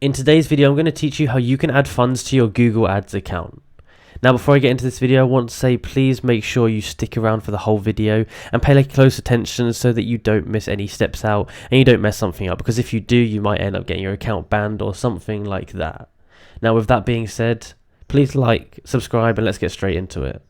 In today's video, I'm going to teach you how you can add funds to your Google Ads account. Now, before I get into this video, I want to say please make sure you stick around for the whole video and pay close attention so that you don't miss any steps out and you don't mess something up, because if you do, you might end up getting your account banned or something like that. Now, with that being said, please like, subscribe, and let's get straight into it.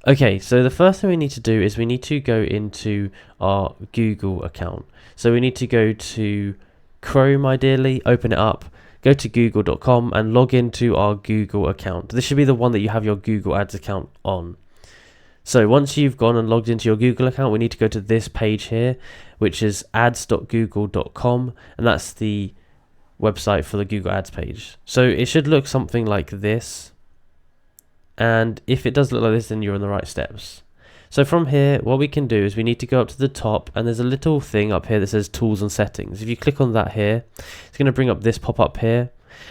Okay, so the first thing we need to do is we need to go into our Google account. So we need to go to Chrome, ideally, open it up, go to google.com and log into our Google account. This should be the one that you have your Google Ads account on. So once you've gone and logged into your Google account, we need to go to this page here, which is ads.google.com, and that's the website for the Google Ads page. So it should look something like this, and if it does look like this, then you're on the right steps. So from here, what we can do is we need to go up to the top, and there's a little thing up here that says tools and settings. If you click on that here, it's going to bring up this pop-up here.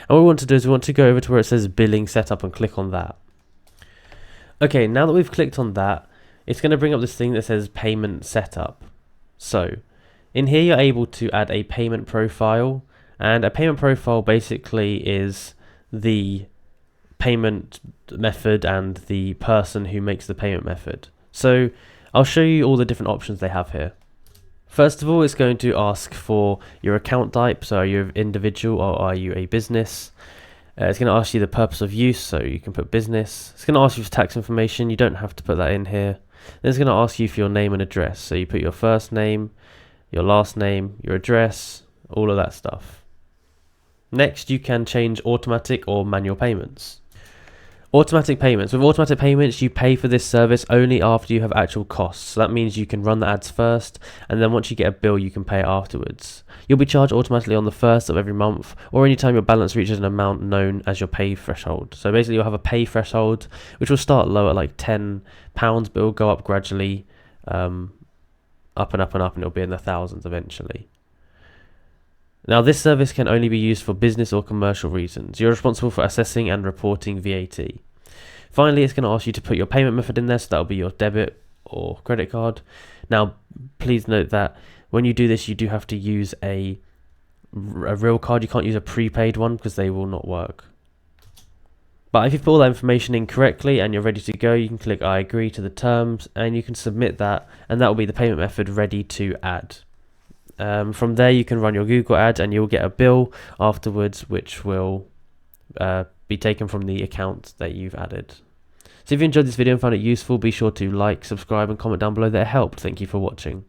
And what we want to do is we want to go over to where it says billing setup and click on that. Okay, now that we've clicked on that, it's going to bring up this thing that says payment setup. So in here, you're able to add a payment profile, and a payment profile basically is the payment method and the person who makes the payment method. So I'll show you all the different options they have here. First of all, it's going to ask for your account type. So are you an individual or are you a business? It's going to ask you the purpose of use, so you can put business. It's going to ask you for tax information. You don't have to put that in here. Then it's going to ask you for your name and address. So you put your first name, your last name, your address, all of that stuff. Next, you can change automatic or manual payments. Automatic payments. With automatic payments, you pay for this service only after you have actual costs. So that means you can run the ads first, and then once you get a bill, you can pay it afterwards. You'll be charged automatically on the 1st of every month, or anytime your balance reaches an amount known as your pay threshold. So basically, you'll have a pay threshold, which will start low at like £10, but it will go up gradually, up and up and up, and it'll be in the thousands eventually. Now, this service can only be used for business or commercial reasons. You're responsible for assessing and reporting VAT. Finally, it's going to ask you to put your payment method in there, so that'll be your debit or credit card. Now, please note that when you do this, you do have to use a real card. You can't use a prepaid one because they will not work. But if you put all that information in correctly and you're ready to go, you can click I agree to the terms and you can submit that, and that will be the payment method ready to add. From there, you can run your Google ads and you'll get a bill afterwards, which will be taken from the account that you've added. So if you enjoyed this video and found it useful, be sure to like, subscribe and comment down below that it helped. Thank you for watching.